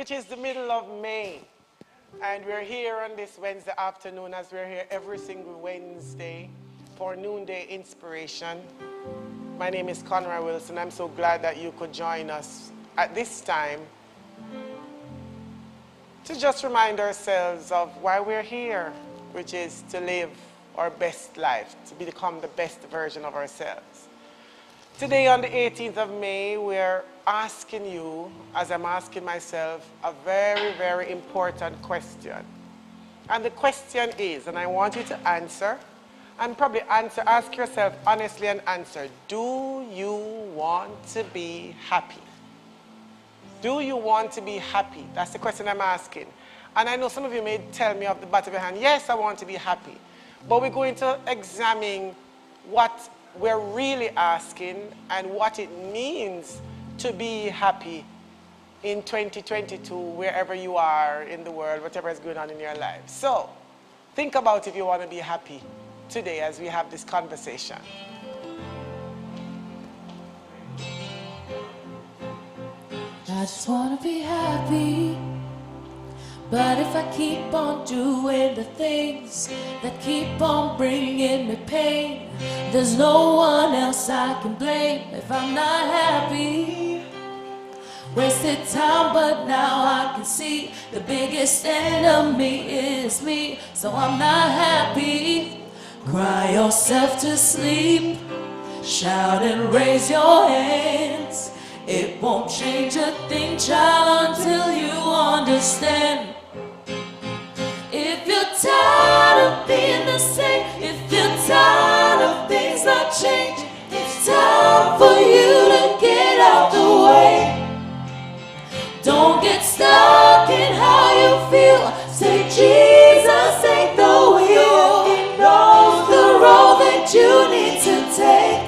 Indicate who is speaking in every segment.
Speaker 1: It is the middle of May, and we're here on this Wednesday afternoon, as we're here every single Wednesday for Noonday Inspiration. My name is Conroy Wilson. I'm so glad that you could join us at this time to just remind ourselves of why we're here, which is to live our best life, to become the best version of ourselves. Today, on the 18th of May, we're asking you, as I'm asking myself, a very, very important question. And the question is, and I want you to answer, and probably ask yourself honestly and answer, do you want to be happy? Do you want to be happy? That's the question I'm asking. And I know some of you may tell me off the bat of your hand, yes, I want to be happy. But we're going to examine what we're really asking and what it means to be happy in 2022, wherever you are in the world, whatever is going on in your life. So, think about if you want to be happy today as we have this conversation.
Speaker 2: I just want to be happy. But if I keep on doing the things that keep on bringing me pain, there's no one else I can blame if I'm not happy. Wasted time, but now I can see the biggest enemy is me. So I'm not happy. Cry yourself to sleep. Shout and raise your hands. It won't change a thing, child, until you understand. If you're tired of being the same, if you're tired of things not changing, it's time for you to get out the way. Don't get stuck in how you feel. Say Jesus ain't the wheel. He knows the road that you need to take.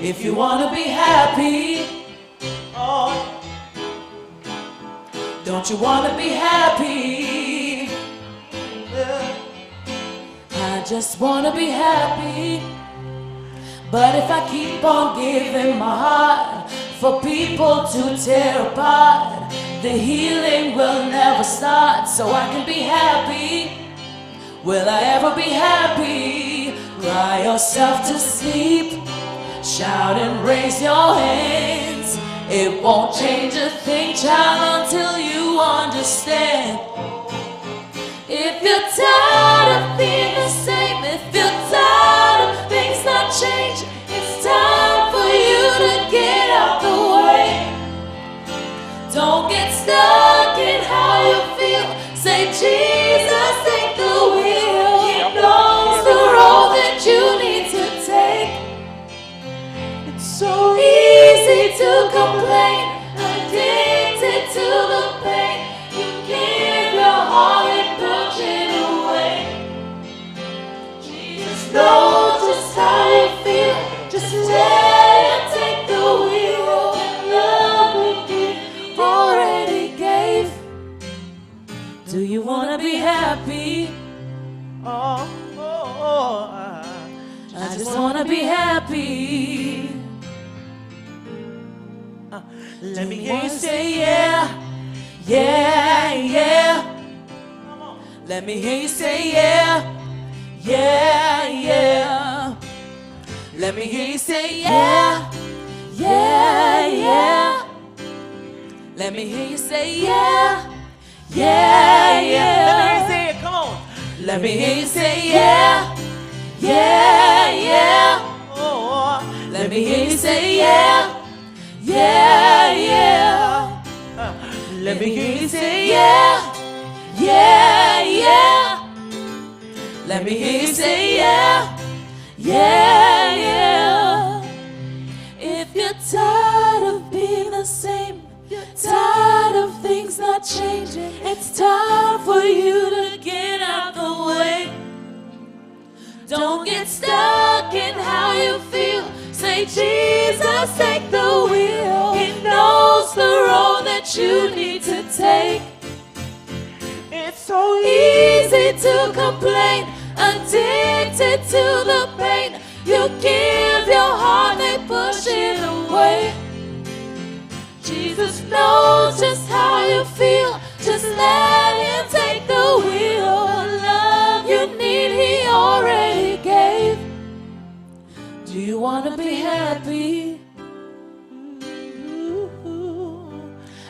Speaker 2: If you want to be happy, oh, don't you want to be happy? I just want to be happy. But if I keep on giving my heart for people to tear apart, the healing will never start. So I can be happy. Will I ever be happy? Cry yourself to sleep. Shout and raise your hands. It won't change a thing, child, until you understand. If you're tired of being the same, if you're tired of things not changing, it's time for you to get out the way. Don't get stuck in how you feel. Say Jesus ain't the wheel. He knows the road that you need to take. It's so easy to complain, addicted to the pain. You give your heart and push it away. Jesus knows just how you feel. Just let him take the wheel. And love he already gave. Do you want to be happy? Oh, oh, oh, I just want to be happy. Let me hear you say yeah, yeah, yeah. Let me hear you say yeah, yeah, yeah. Let me hear you say yeah, yeah, yeah. Let me hear you say yeah, yeah, yeah. Let me hear you say it, come on. Let me hear you say yeah, yeah, yeah. Oh, let me hear you say yeah. Yeah, yeah. Let me hear you say yeah, yeah, yeah. Let me hear you say yeah, yeah, yeah. If you're tired of being the same, you're tired of things not changing, it's time for you to get out the way. Don't get stuck in how you feel. Say Jesus take the wheel. He knows the road that you need to take. It's so easy to complain, addicted to the pain. You give your heart, they push it away. Jesus knows just how let him take the wheel. Love you need, he already gave. Do you want to be happy?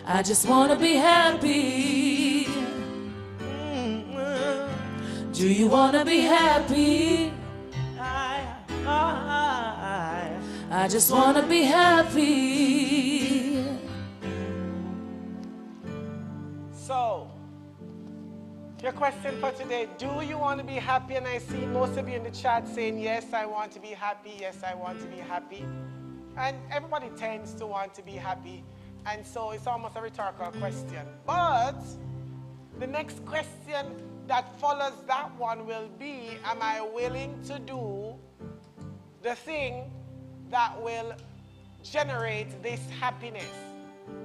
Speaker 2: I just want to be happy. Do you want to be happy? I just want to be happy.
Speaker 1: So, your question for today, do you want to be happy? And I see most of you in the chat saying, yes, I want to be happy. Yes, I want to be happy. And everybody tends to want to be happy. And so it's almost a rhetorical question. But the next question that follows that one will be, am I willing to do the thing that will generate this happiness?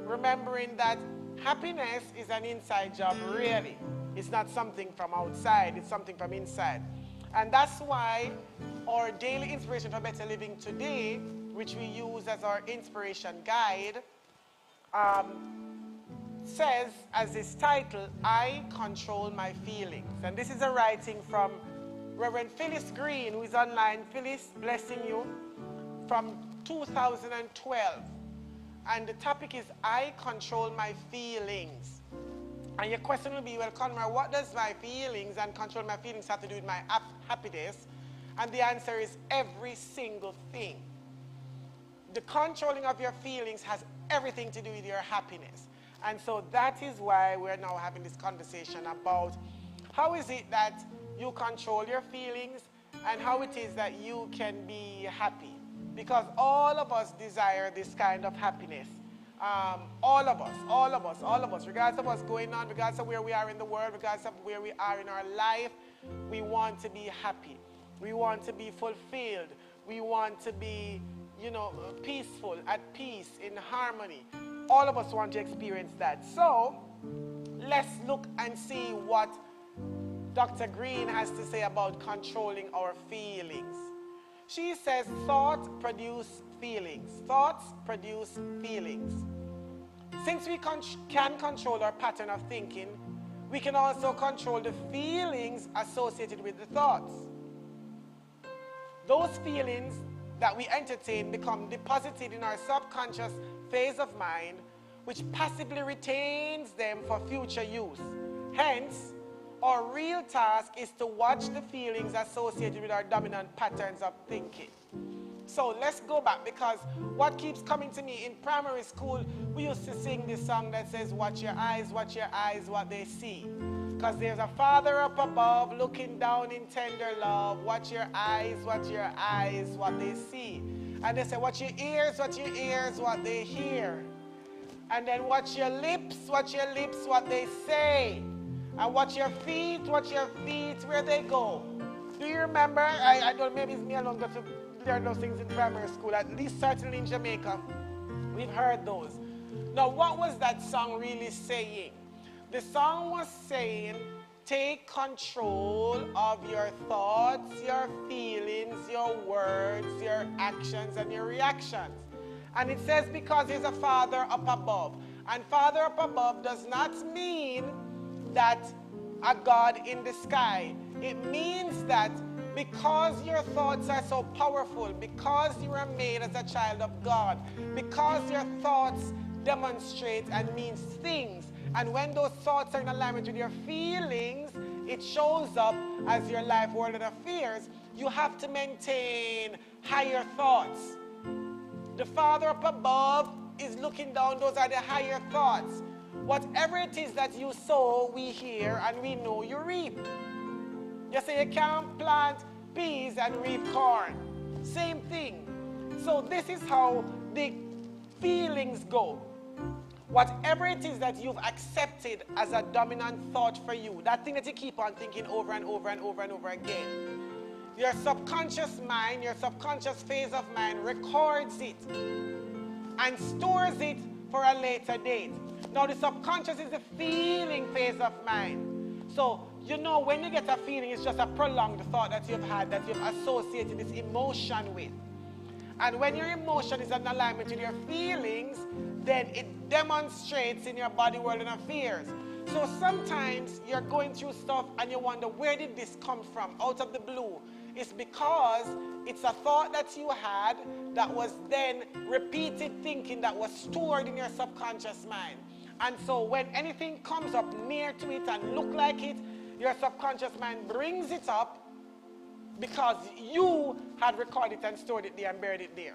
Speaker 1: Remembering that happiness is an inside job, really. It's not something from outside, it's something from inside. And that's why our daily inspiration for better living today, which we use as our inspiration guide, says as its title, I control my feelings. And this is a writing from Reverend Phyllis Green, who is online. Phyllis, blessing you, from 2012. And the topic is, I control my feelings. And your question will be, well, Conroy, what does my feelings and control my feelings have to do with my happiness? And the answer is every single thing. The controlling of your feelings has everything to do with your happiness. And so that is why we're now having this conversation about how is it that you control your feelings and how it is that you can be happy. Because all of us desire this kind of happiness. All of us, regardless of what's going on, regardless of where we are in the world, regardless of where we are in our life, we want to be happy. We want to be fulfilled. We want to be, peaceful, at peace, in harmony. All of us want to experience that. So, let's look and see what Dr. Green has to say about controlling our feelings. She says, thoughts produce feelings. Thoughts produce feelings. Since we can control our pattern of thinking, we can also control the feelings associated with the thoughts. Those feelings that we entertain become deposited in our subconscious phase of mind, which passively retains them for future use. Hence, our real task is to watch the feelings associated with our dominant patterns of thinking. So let's go back, because what keeps coming to me in primary school, we used to sing this song that says, watch your eyes, what they see. Because there's a Father up above looking down in tender love. Watch your eyes, what they see. And they say, watch your ears, what they hear. And then watch your lips, what they say. And watch your feet, where they go. Do you remember? I don't, maybe it's me alone got to learn those things in primary school. At least certainly in Jamaica, we've heard those. Now, what was that song really saying? The song was saying, take control of your thoughts, your feelings, your words, your actions, and your reactions. And it says, because there's a Father up above. And Father up above does not mean that a God in the sky. It means that because your thoughts are so powerful, because you are made as a child of God, because your thoughts demonstrate and means things, and when those thoughts are in alignment with your feelings, it shows up as your life, world, and affairs. You have to maintain higher thoughts. The Father up above is looking down. Those are the higher thoughts. Whatever it is that you sow, we hear, and we know you reap. You say you can't plant peas and reap corn. Same thing. So this is how the feelings go. Whatever it is that you've accepted as a dominant thought for you, that thing that you keep on thinking over and over and over and over again, your subconscious mind, your subconscious phase of mind records it and stores it for a later date. Now, the subconscious is the feeling phase of mind. So, when you get a feeling, it's just a prolonged thought that you've had, that you've associated this emotion with. And when your emotion is in alignment with your feelings, then it demonstrates in your body, world, and affairs. So sometimes you're going through stuff and you wonder, where did this come from out of the blue? It's because it's a thought that you had that was then repeated thinking that was stored in your subconscious mind. And so when anything comes up near to it and look like it, your subconscious mind brings it up because you had recorded it and stored it there and buried it there.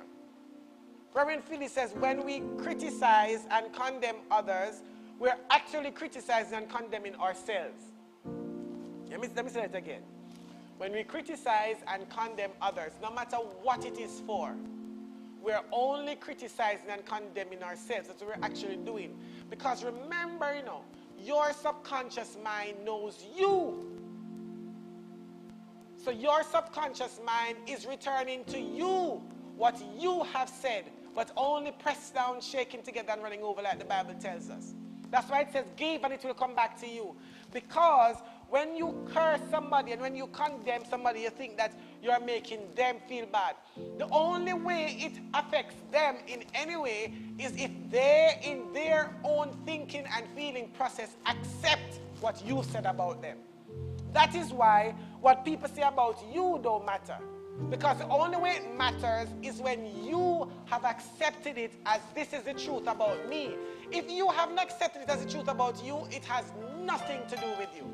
Speaker 1: Reverend Philly says, when we criticize and condemn others, we're actually criticizing and condemning ourselves. Let me say it again. When we criticize and condemn others, no matter what it is for, we're only criticizing and condemning ourselves. That's what we're actually doing. Because remember, your subconscious mind knows you. So your subconscious mind is returning to you what you have said, but only pressed down, shaking together, and running over like the Bible tells us. That's why it says, give and it will come back to you. Because when you curse somebody and when you condemn somebody, you think that you're making them feel bad. The only way it affects them in any way is if they, in their own thinking and feeling process, accept what you said about them. That is why what people say about you don't matter. Because the only way it matters is when you have accepted it as this is the truth about me. If you haven't accepted it as the truth about you, it has nothing to do with you.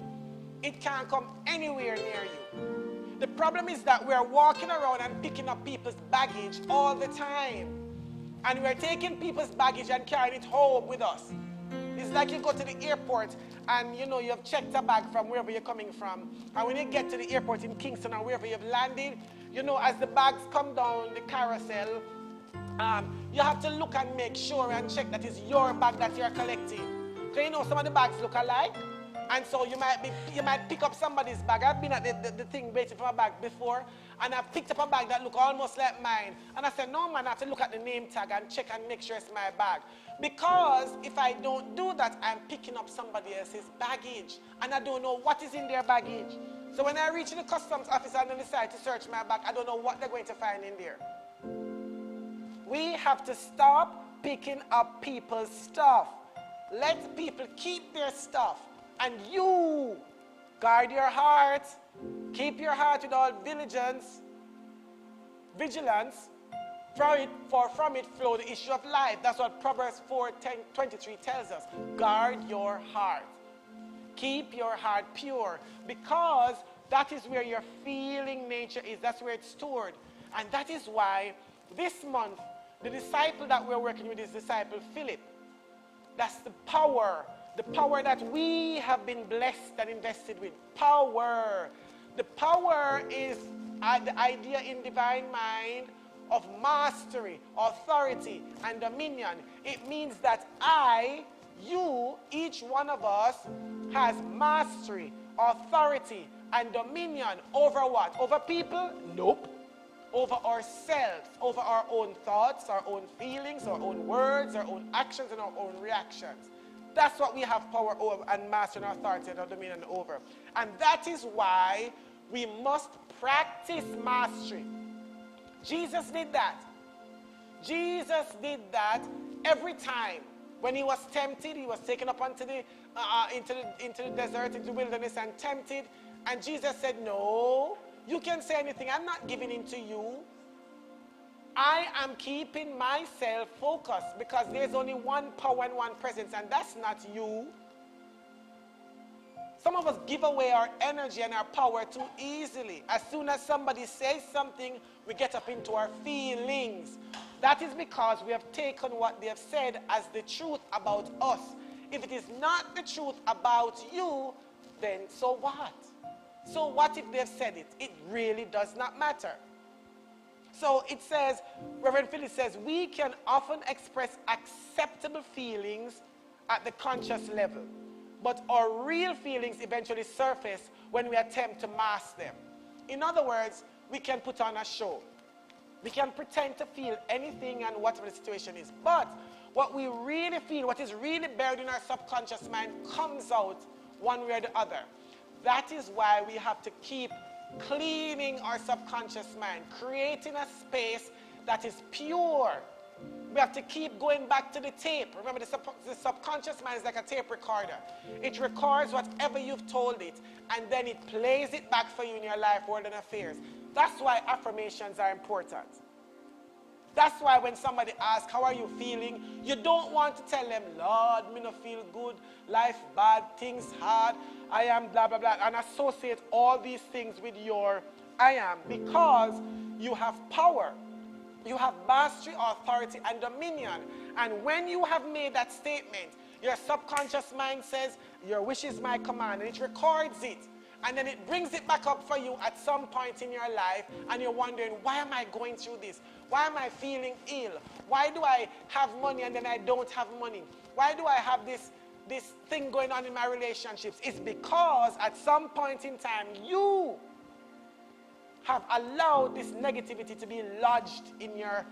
Speaker 1: It can't come anywhere near you. The problem is that we're walking around and picking up people's baggage all the time. And we're taking people's baggage and carrying it home with us. It's like you go to the airport and you have checked a bag from wherever you're coming from. And when you get to the airport in Kingston or wherever you've landed, as the bags come down the carousel, you have to look and make sure and check that it's your bag that you're collecting. Because some of the bags look alike. And so you might pick up somebody's bag. I've been at the thing waiting for a bag before, and I picked up a bag that looked almost like mine. And I said, no man, I have to look at the name tag and check and make sure it's my bag. Because if I don't do that, I'm picking up somebody else's baggage. And I don't know what is in their baggage. So when I reach the customs office and they decide to search my bag, I don't know what they're going to find in there. We have to stop picking up people's stuff. Let people keep their stuff. And you guard your heart. Keep your heart with all vigilance. For from it flow the issue of life. That's what Proverbs 4:23 tells us. Guard your heart. Keep your heart pure. Because that is where your feeling nature is. That's where it's stored. And that is why this month, the disciple that we're working with is disciple Philip. That's the power that we have been blessed and invested with. Power. The power is the idea in divine mind of mastery, authority, and dominion. It means that you, each one of us has mastery, authority, and dominion over what? Over people? Nope. Over ourselves, over our own thoughts, our own feelings, our own words, our own actions, and our own reactions. That's what we have power over and mastery and authority and dominion over. And that is why we must practice mastery. Jesus did that. Jesus did that every time. When he was tempted, he was taken up into the desert, into the wilderness and tempted. And Jesus said, no, you can say anything. I'm not giving in to you. I am keeping myself focused because there's only one power and one presence, and that's not you. Some of us give away our energy and our power too easily. As soon as somebody says something, we get up into our feelings. That is because we have taken what they have said as the truth about us. If it is not the truth about you, then so what? So what if they've said it? It really does not matter. So it says, Reverend Phillips says, we can often express acceptable feelings at the conscious level, but our real feelings eventually surface when we attempt to mask them. In other words, we can put on a show. We can pretend to feel anything and whatever the situation is. But what we really feel, what is really buried in our subconscious mind, comes out one way or the other. That is why we have to keep cleaning our subconscious mind, creating a space that is pure, We have to keep going back to the tape. Remember, the subconscious mind is like a tape recorder. It records whatever you've told it, and then it plays it back for you in your life, world, and affairs. That's why affirmations are important. That's why when somebody asks, how are you feeling? You don't want to tell them, Lord, me no feel good, life bad, things hard, I am blah, blah, blah, and associate all these things with your I am, because you have power. You have mastery, authority, and dominion. And when you have made that statement, your subconscious mind says, your wish is my command, and it records it. And then it brings it back up for you at some point in your life, and you're wondering, why am I going through this? Why am I feeling ill? Why do I have money and then I don't have money? Why do I have this thing going on in my relationships? It's because at some point in time, you have allowed this negativity to be lodged in your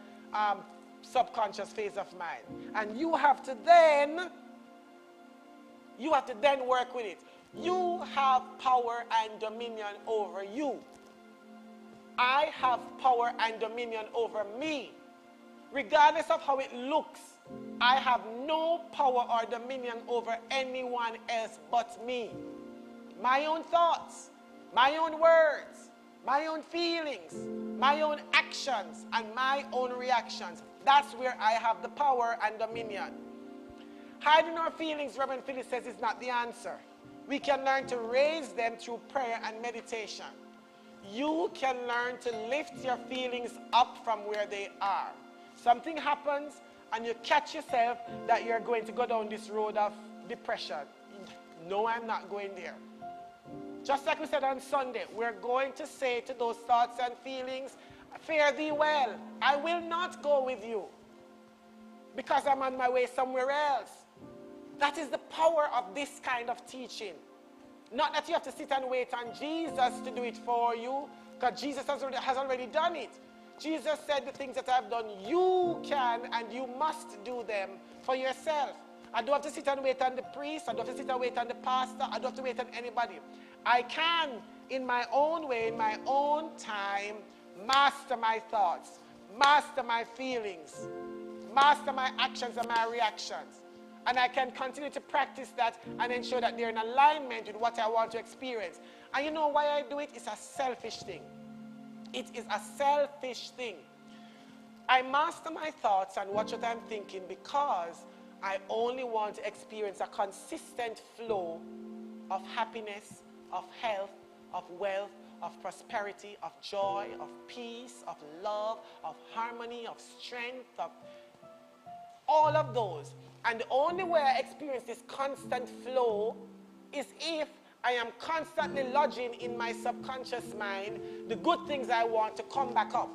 Speaker 1: subconscious phase of mind. And you have to then work with it. You have power and dominion over you. I have power and dominion over me. Regardless of how it looks, I have no power or dominion over anyone else but me. My own thoughts, my own words, my own feelings, my own actions, and my own reactions. That's where I have the power and dominion. Hiding our feelings, Reverend Phyllis says, is not the answer. We can learn to raise them through prayer and meditation. You can learn to lift your feelings up from where they are. Something happens and you catch yourself that you're going to go down this road of depression. No, I'm not going there. Just like we said on Sunday, we're going to say to those thoughts and feelings, fare thee well. I will not go with you because I'm on my way somewhere else. That is the power of this kind of teaching. Not that you have to sit and wait on Jesus to do it for you, because Jesus has already done it. Jesus said, the things that I've done, you can and you must do them for yourself. I don't have to sit and wait on the priest. I don't have to sit and wait on the pastor. I don't have to wait on anybody. I can, in my own way, in my own time, master my thoughts, master my feelings, master my actions and my reactions. And I can continue to practice that and ensure that they're in alignment with what I want to experience. And you know why I do it? It's a selfish thing. It is a selfish thing. I master my thoughts and watch what I'm thinking because I only want to experience a consistent flow of happiness, of health, of wealth, of prosperity, of joy, of peace, of love, of harmony, of strength, of all of those. And the only way I experience this constant flow is if I am constantly lodging in my subconscious mind the good things I want to come back up.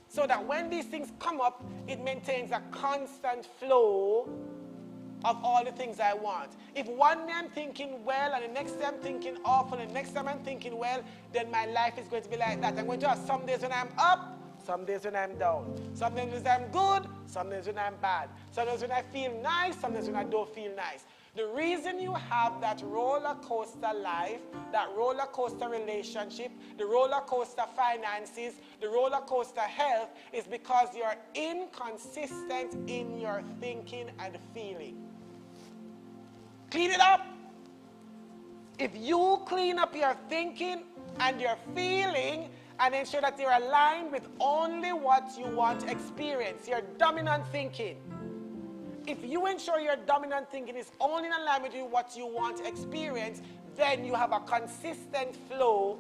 Speaker 1: So that when these things come up, it maintains a constant flow of all the things I want. If one day I'm thinking well, and the next day I'm thinking awful, and the next time I'm thinking well, then my life is going to be like that. I'm going to have some days when I'm up, some days when I'm down. Some days when I'm good, some days when I'm bad. Some days when I feel nice, some days when I don't feel nice. The reason you have that roller coaster life, that roller coaster relationship, the roller coaster finances, the roller coaster health is because you're inconsistent in your thinking and feeling. Clean it up. If you clean up your thinking and your feeling and ensure that you're aligned with only what you want to experience, your dominant thinking. If you ensure your dominant thinking is only in alignment with what you want to experience, then you have a consistent flow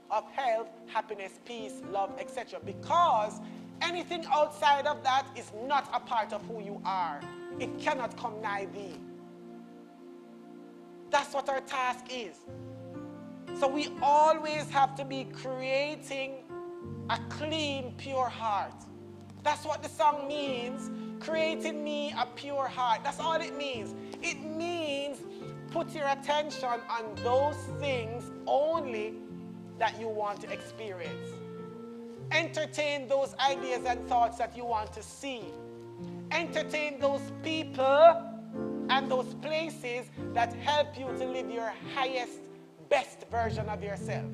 Speaker 1: of health, happiness, peace, love, etc. Because anything outside of that is not a part of who you are. It cannot come nigh thee. That's what our task is. So we always have to be creating a clean, pure heart. That's what the song means. Creating me a pure heart. That's all it means. It means put your attention on those things only that you want to experience. Entertain those ideas and thoughts that you want to see. Entertain those people and those places that help you to live your highest, best version of yourself.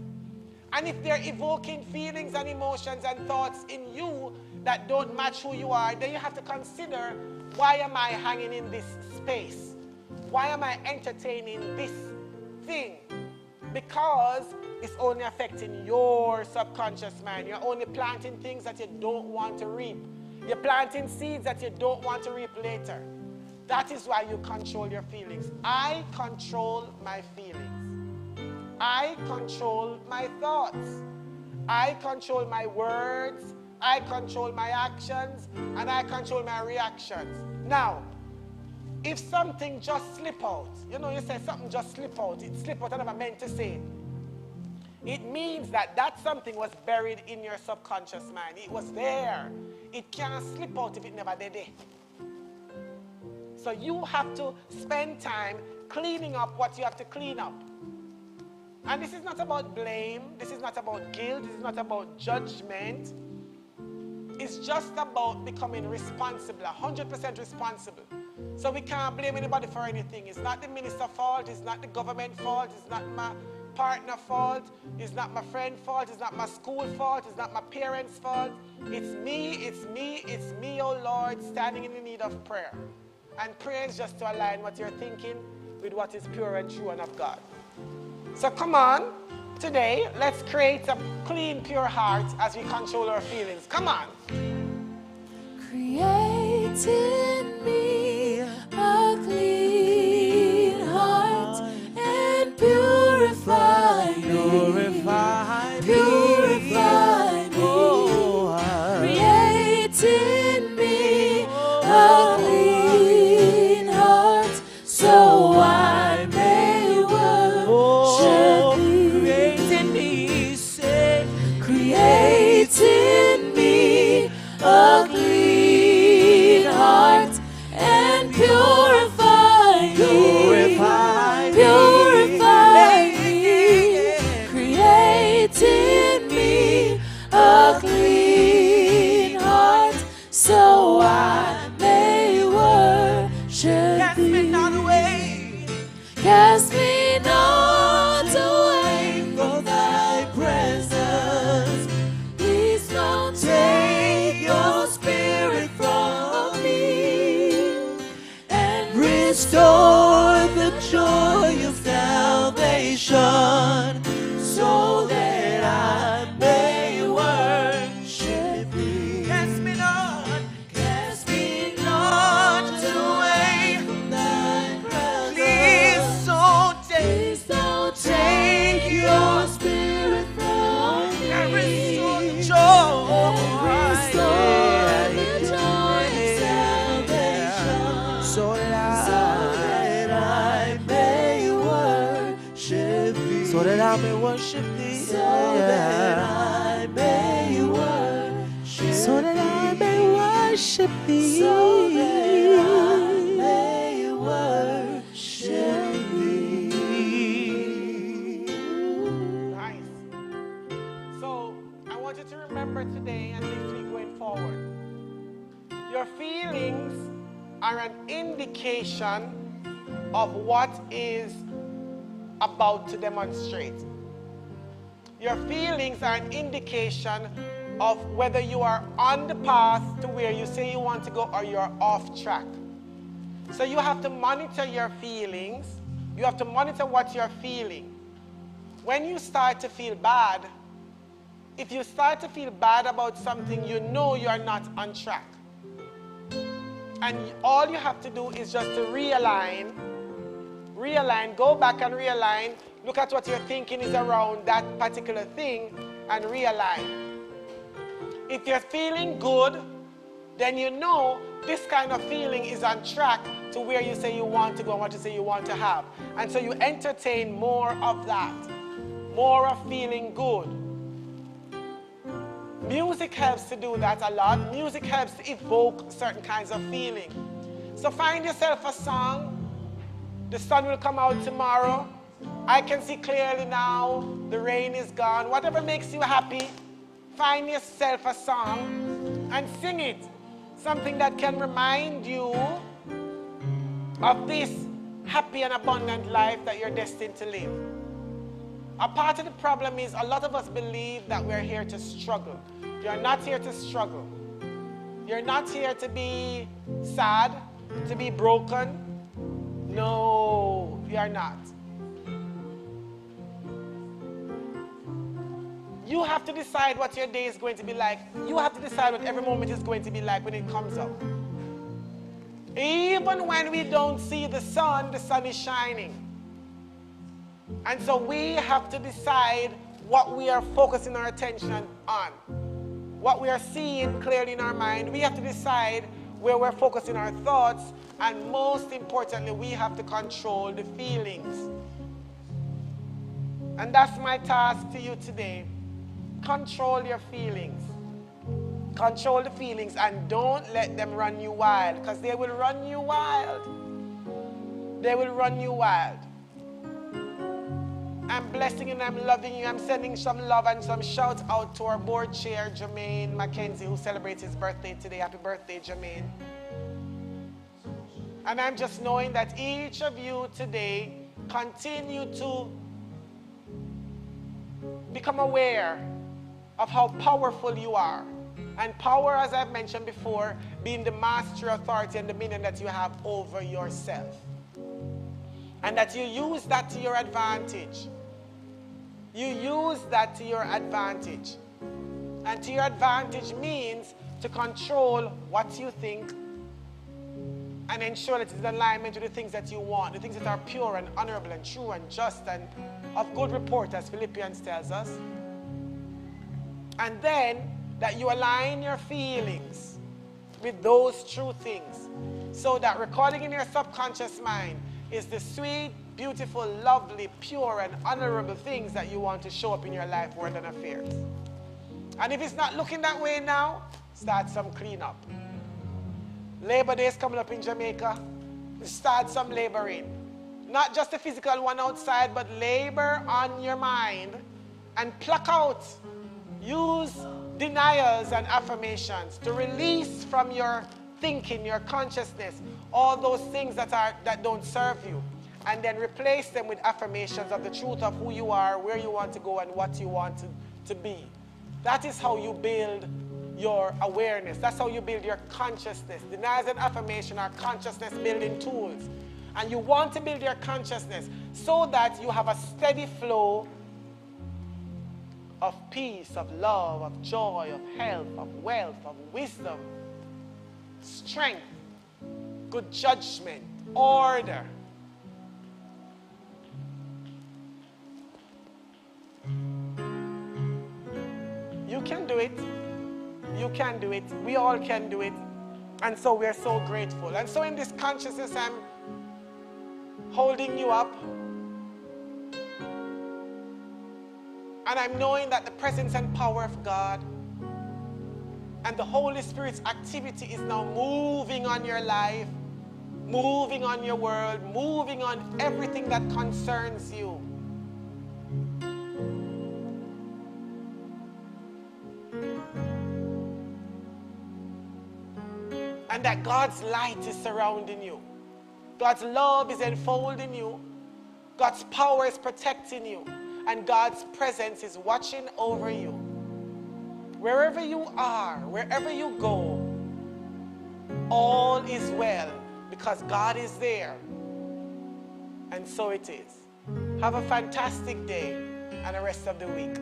Speaker 1: And if they're evoking feelings and emotions and thoughts in you that don't match who you are, then you have to consider, why am I hanging in this space? Why am I entertaining this thing? Because it's only affecting your subconscious mind. You're only planting things that you don't want to reap. You're planting seeds that you don't want to reap later. That is why you control your feelings. I control my feelings. I control my thoughts. I control my words. I control my actions. And I control my reactions. Now, if something just slip out, you know, you say something just slip out, it slip out, I never meant to say it. It means that that something was buried in your subconscious mind. It was there. It can't slip out if it never did it. So you have to spend time cleaning up what you have to clean up. And this is not about blame. This is not about guilt. This is not about judgment. It's just about becoming responsible, 100% responsible. So we can't blame anybody for anything. It's not the minister's fault. It's not the government fault. It's not my partner fault. It's not my friend fault. It's not my school fault. It's not my parents' fault. It's me, it's me, it's me, oh Lord, standing in the need of prayer. And prayer is just to align what you're thinking with what is pure and true and of God. So come on, today, let's create a clean, pure heart as we control our feelings. Come on.
Speaker 2: Create in me a clean heart and purify me. Purify me. Create in me a clean heart so I may worship thee. Create in me, say, create in me a clean heart and purify me. Purify me. Create in me a clean heart so I may worship
Speaker 3: Cast me not away.
Speaker 2: Cast me not away from thy presence. Please don't take your spirit from me and restore the joy of salvation so that I may worship thee.
Speaker 3: Cast me not.
Speaker 2: Cast me not away from thy presence.
Speaker 3: Please don't
Speaker 2: Take your spirit from me
Speaker 3: and restore the joy.
Speaker 2: Restore the joy of salvation
Speaker 3: So
Speaker 2: that I may worship thee.
Speaker 3: So that I may worship thee.
Speaker 2: So that I may worship
Speaker 3: So that I may worship thee.
Speaker 2: So that I may worship thee.
Speaker 1: Nice. So I want you to remember today and this week going forward. Your feelings are an indication of what is about to demonstrate. Your feelings are an indication of whether you are on the path to where you say you want to go or you're off track. So you have to monitor your feelings. You have to monitor what you're feeling. When you start to feel bad, if you start to feel bad about something, you know you're not on track. And all you have to do is just to realign, go back and realign, look at what you're thinking is around that particular thing and realign. If you're feeling good, then you know this kind of feeling is on track to where you say you want to go and what you say you want to have. And so you entertain more of that, more of feeling good. Music helps to do that a lot. Music helps to evoke certain kinds of feeling. So find yourself a song. The sun will come out tomorrow. I can see clearly now. The rain is gone. Whatever makes you happy, find yourself a song and sing it. Something that can remind you of this happy and abundant life that you're destined to live. A part of the problem is a lot of us believe that we're here to struggle. You're not here to struggle. You're not here to be sad, to be broken. No, you're not. You have to decide what your day is going to be like. You have to decide what every moment is going to be like when it comes up. Even when we don't see the sun is shining. And so we have to decide what we are focusing our attention on. What we are seeing clearly in our mind. We have to decide where we're focusing our thoughts. And most importantly, we have to control the feelings. And that's my task to you today. Control your feelings. Control the feelings and don't let them run you wild, because they will run you wild. They will run you wild. I'm blessing you and I'm loving you. I'm sending some love and some shout out to our board chair, Jermaine Mackenzie, who celebrates his birthday today. Happy birthday, Jermaine. And I'm just knowing that each of you today continue to become aware of how powerful you are. And power, as I've mentioned before, being the master, authority, and dominion that you have over yourself. And that you use that to your advantage. You use that to your advantage. And to your advantage means to control what you think and ensure that it's in alignment with the things that you want, the things that are pure and honorable and true and just and of good report, as Philippians tells us. And then that you align your feelings with those true things, so that recording in your subconscious mind is the sweet, beautiful, lovely, pure, and honorable things that you want to show up in your life, world, and affairs. And if it's not looking that way now, start some cleanup. Labor Day is coming up in Jamaica. Start some laboring. Not just the physical one outside, but labor on your mind and pluck out. Use denials and affirmations to release from your thinking, your consciousness, all those things that don't serve you, and then replace them with affirmations of the truth of who you are, where you want to go, and what you want to be. That is how you build your awareness. That's how you build your consciousness. Denials and affirmation are consciousness building tools. And you want to build your consciousness so that you have a steady flow of peace, of love, of joy, of health, of wealth, of wisdom, strength, good judgment, order. You can do it. You can do it. We all can do it. And so we're so grateful. And so in this consciousness, I'm holding you up. And I'm knowing that the presence and power of God and the Holy Spirit's activity is now moving on your life, moving on your world, moving on everything that concerns you. And that God's light is surrounding you. God's love is enfolding you. God's power is protecting you. And God's presence is watching over you. Wherever you are, wherever you go, all is well because God is there. And so it is. Have a fantastic day and the rest of the week.